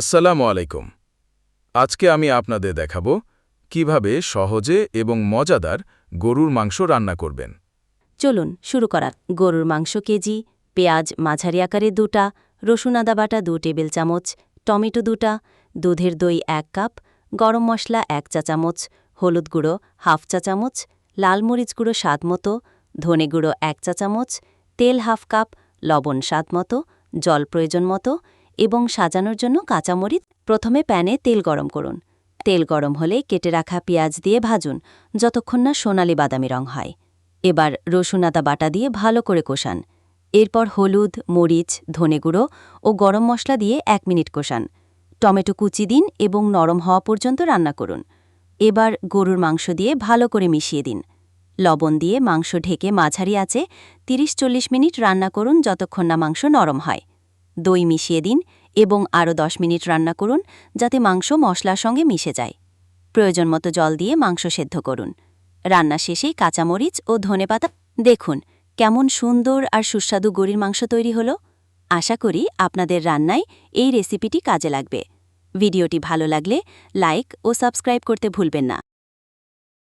আসসালামু আলাইকুম। আজকে আমি আপনাদের দেখাবো কিভাবে সহজে এবং মজাদার গরুর মাংস রান্না করবেন। চলুন শুরু করা। গরুর মাংস কেজি, পেঁয়াজ মাঝারি আকারের 2টা, রসুন আদা বাটা 2 টেবিল চামচ, টমেটো 2টা, দুধের দই 1 কাপ, গরম মশলা 1 চা চামচ, হলুদ গুঁড়ো হাফ চা চামচ, লাল মরিচ গুঁড়ো স্বাদ মতো, ধনে গুঁড়ো 1 চা চামচ, তেল হাফ কাপ, লবণ স্বাদ মতো, জল প্রয়োজন মতো এবং সাজানোর জন্য কাঁচামরিচ। প্রথমে প্যানে তেল গরম করুন। তেল গরম হলে কেটে রাখা পেঁয়াজ দিয়ে ভাজুন যতক্ষণ না সোনালি বাদামি রং হয়। এবার রসুন আদা বাটা দিয়ে ভালো করে কষান। এরপর হলুদ, মরিচ, ধনে গুঁড়ো ও গরম মশলা দিয়ে 1 মিনিট কষান। টমেটো কুচি দিন এবং নরম হওয়া পর্যন্ত রান্না করুন। এবার গরুর মাংস দিয়ে ভালো করে মিশিয়ে দিন। লবণ দিয়ে মাংস ঢেকে মাঝারি আঁচে 30-40 মিনিট রান্না করুন যতক্ষণ না মাংস নরম হয়। দই মিশিয়ে দিন এবং আরও 10 মিনিট রান্না করুন যাতে মাংস মশলার সঙ্গে মিশে যায়। প্রয়োজন মতো জল দিয়ে মাংস সেদ্ধ করুন। রান্না শেষেই কাঁচামরিচ ও ধনেপাতা। দেখুন কেমন সুন্দর আর সুস্বাদু গরুর মাংস তৈরি হলো। আশা করি আপনাদের রান্নায় এই রেসিপিটি কাজে লাগবে। ভিডিওটি ভালো লাগলে লাইক ও সাবস্ক্রাইব করতে ভুলবেন না।